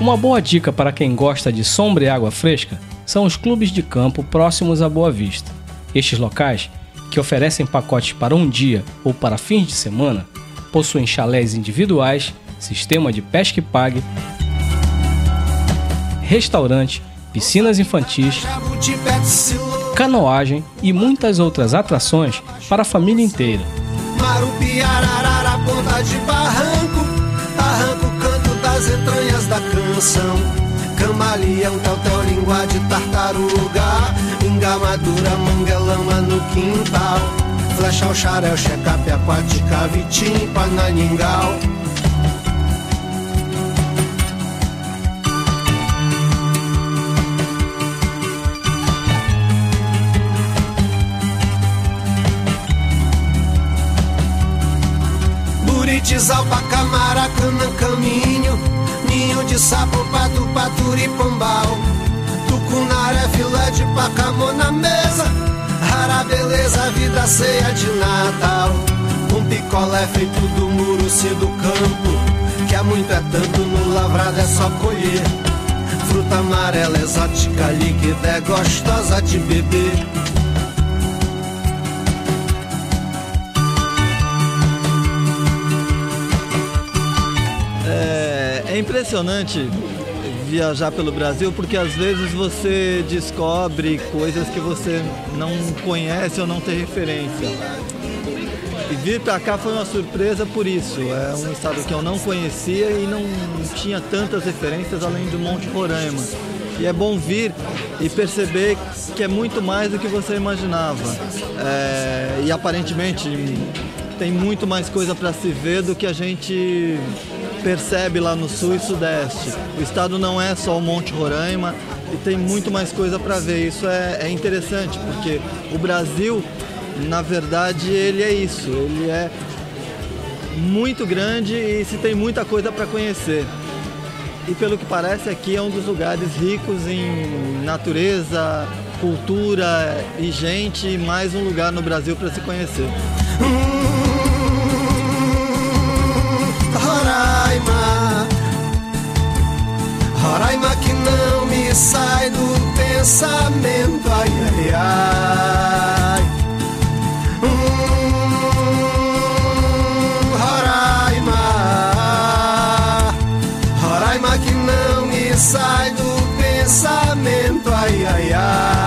Uma boa dica para quem gosta de sombra e água fresca são os clubes de campo próximos à Boa Vista. Estes locais, que oferecem pacotes para um dia ou para fins de semana, possuem chalés individuais, sistema de pesca e pague, restaurante, piscinas infantis, canoagem e muitas outras atrações para a família inteira. Marupiararara, ponta de barranco, arranca o canto das entranhas da canção. Camaleão, tautel, língua de tartaruga, engamadura, manguelama no quintal. Flecha, o xarel, checape, aquática, vitim, pananingal. Buritizal, Pacamaracanã, caminho, ninho de sapo, pato, paturi, pombal. Tucunaré, filé de pacamô na mesa, rara beleza, vida ceia de Natal. Um picolé feito do muruci do campo, que há muito é tanto, no lavrado é só colher. Fruta amarela, exótica, líquida, é gostosa de beber. É impressionante viajar pelo Brasil porque às vezes você descobre coisas que você não conhece ou não tem referência. E vir para cá foi uma surpresa por isso. É um estado que eu não conhecia e não tinha tantas referências além do Monte Roraima. E é bom vir e perceber que é muito mais do que você imaginava. E aparentemente tem muito mais coisa para se ver do que a gente percebe lá no sul e sudeste. O estado não é só o Monte Roraima e tem muito mais coisa para ver. Isso é interessante, porque o Brasil, na verdade, ele é isso. Ele é muito grande e se tem muita coisa para conhecer. E pelo que parece, aqui é um dos lugares ricos em natureza, cultura e gente, e mais um lugar no Brasil para se conhecer. Roraima, Roraima que não me sai do pensamento, ai, ai, ai. Roraima, Roraima que não me sai do pensamento, ai, ai, ai.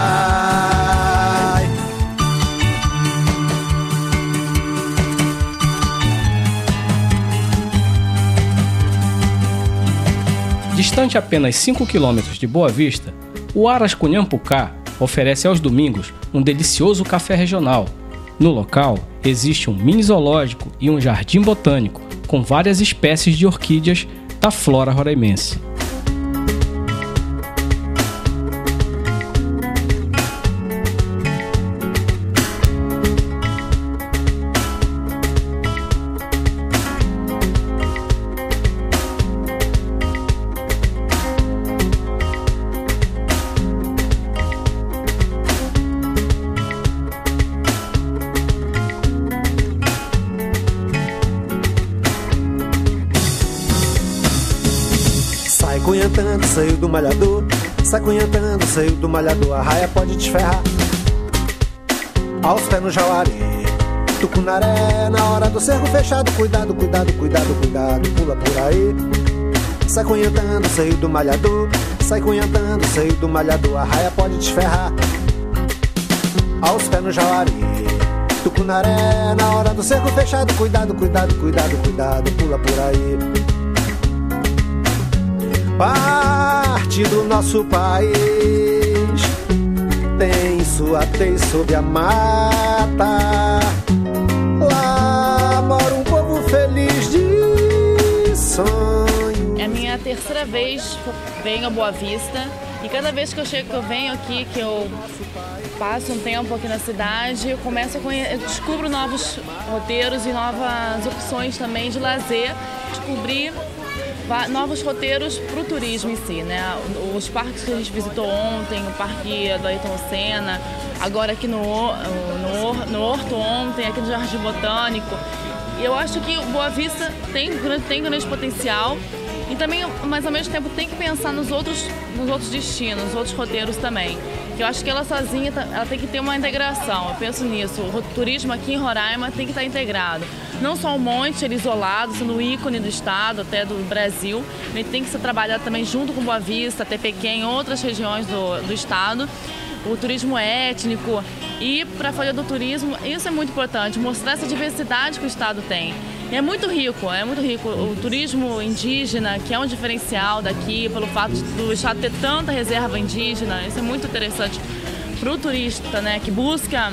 Distante apenas 5 km de Boa Vista, o Aras Cunhampucá oferece aos domingos um delicioso café regional. No local, existe um mini zoológico e um jardim botânico com várias espécies de orquídeas da flora roraimense. Cunhantando, saiu do malhador. Sai cunhantando, saiu do malhador. A raia pode te ferrar. Aos pés no Jauari, Tucunaré, na hora do cerco fechado. Cuidado, cuidado, cuidado, cuidado, pula por aí. Sai cunhantando, saiu do malhador. Sai cunhantando, saiu do malhador. A raia pode te ferrar. Aos pés no Jauari, Tucunaré, na hora do cerco fechado. Cuidado, cuidado, cuidado, cuidado, pula por aí. Parte do nosso país tem sua tez sob a mata. Lá mora um povo feliz de sonho. É a minha terceira vez que eu venho a Boa Vista. E cada vez que eu venho aqui, que eu passo um tempo aqui na cidade, eu começo eu descubro novos roteiros e novas opções também de lazer. Descobrir novos roteiros para o turismo em si, né? Os parques que a gente visitou ontem, o Parque do Ayrton Senna, agora aqui no Horto ontem, aqui no Jardim Botânico. eu acho que Boa Vista tem grande potencial e também, mas ao mesmo tempo, tem que pensar nos outros destinos, nos outros roteiros também. Eu acho que ela sozinha ela tem que ter uma integração, eu penso nisso. O turismo aqui em Roraima tem que estar integrado. Não só o Monte, ele isolado, sendo o ícone do estado, até do Brasil. Ele tem que ser trabalhado também junto com Boa Vista, até Pequém, outras regiões do estado. O turismo étnico e para a Folha do Turismo, isso é muito importante, mostrar essa diversidade que o estado tem. E é muito rico. O turismo indígena, que é um diferencial daqui, pelo fato do estado ter tanta reserva indígena, isso é muito interessante para o turista, né, que busca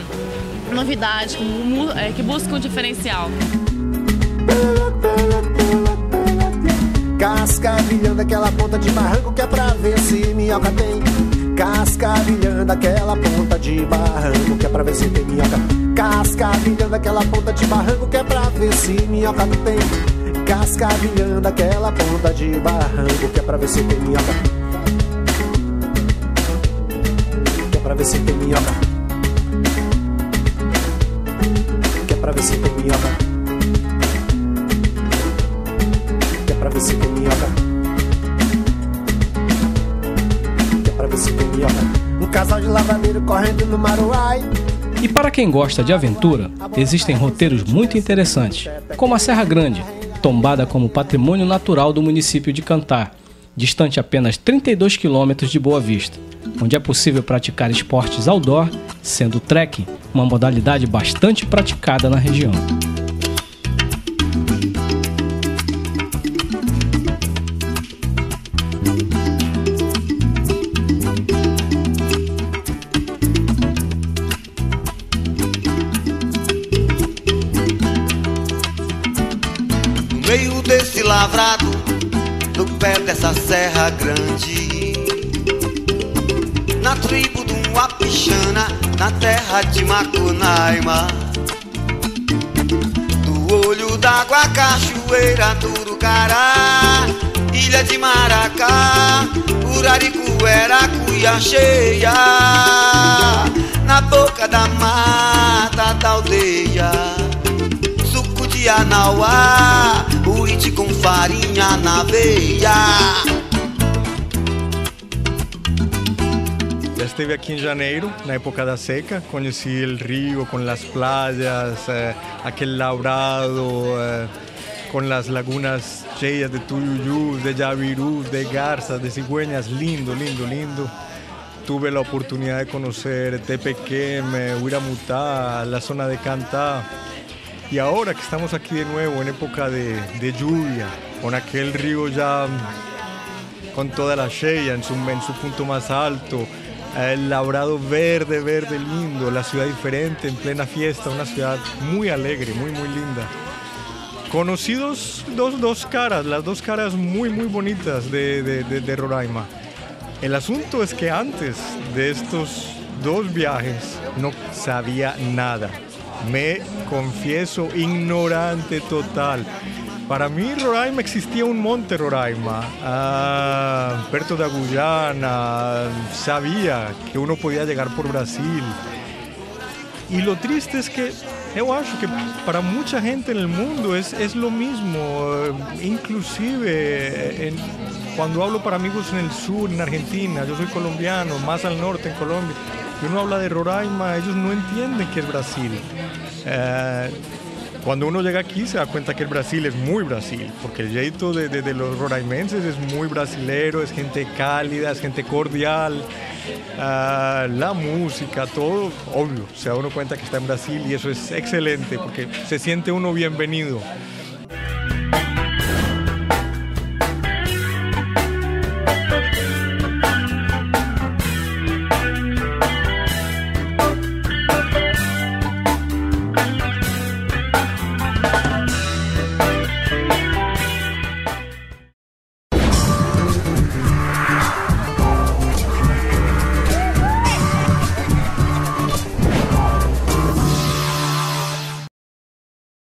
novidade, que busca um diferencial. Cascavilhando aquela ponta de barranco que é pra ver se minhoca tem. Cascavilhando aquela ponta de barranco que é pra ver se tem minhoca. Cascavilhando aquela ponta de barranco que é pra ver se minhoca não tem. Cascavilhando aquela ponta de barranco que é pra ver se tem minhoca. Que é pra ver se tem minhoca. Que é pra ver se tem minhoca. Que é pra ver se tem minhoca. Um casal de lavadeiro correndo no Maruai. E para quem gosta de aventura, existem roteiros muito interessantes, como a Serra Grande, tombada como patrimônio natural do município de Cantá, distante apenas 32 quilômetros de Boa Vista, onde é possível praticar esportes outdoor, sendo o trekking uma modalidade bastante praticada na região. No meio desse lavrado, no pé dessa serra grande, na tribo do Uapixana, na terra de Macunaíma, do olho d'água, cachoeira do Urucará, ilha de Maracá, Uraricuera, cuia cheia, na boca da mata da aldeia, suco de anauá, buriti com farinha na veia. Já esteve aqui em janeiro, na época da seca, conheci o rio com as praias, aquele labrado, com as lagunas cheias de tuyuyus, de javirus, de garzas, de cigüeñas, lindo, lindo, lindo. Tuve la oportunidad de conocer Tepequém, Huiramutá, la zona de Cantá. Y ahora que estamos aquí de nuevo en época de lluvia, con aquel río ya con toda la cheia en su punto más alto, el labrado verde, verde, lindo, la ciudad diferente, en plena fiesta, una ciudad muy alegre, muy, muy linda. Conocidos dos caras, las dos caras muy, muy bonitas de Roraima. El asunto es que antes de estos dos viajes no sabía nada. Me confieso ignorante total. Para mí Roraima existía un monte Roraima, perto da Guyana, sabía que uno podía llegar por Brasil. Y lo triste es que yo acho que para mucha gente en el mundo es lo mismo, inclusive cuando hablo para amigos en el sur, en Argentina, yo soy colombiano, más al norte en Colombia, y uno habla de Roraima, ellos no entienden que es Brasil. Cuando uno llega aquí se da cuenta que el Brasil es muy Brasil, porque el jeito de los roraimenses es muy brasilero, es gente cálida, es gente cordial, la música, todo, obvio, se da uno cuenta que está en Brasil y eso es excelente, porque se siente uno bienvenido.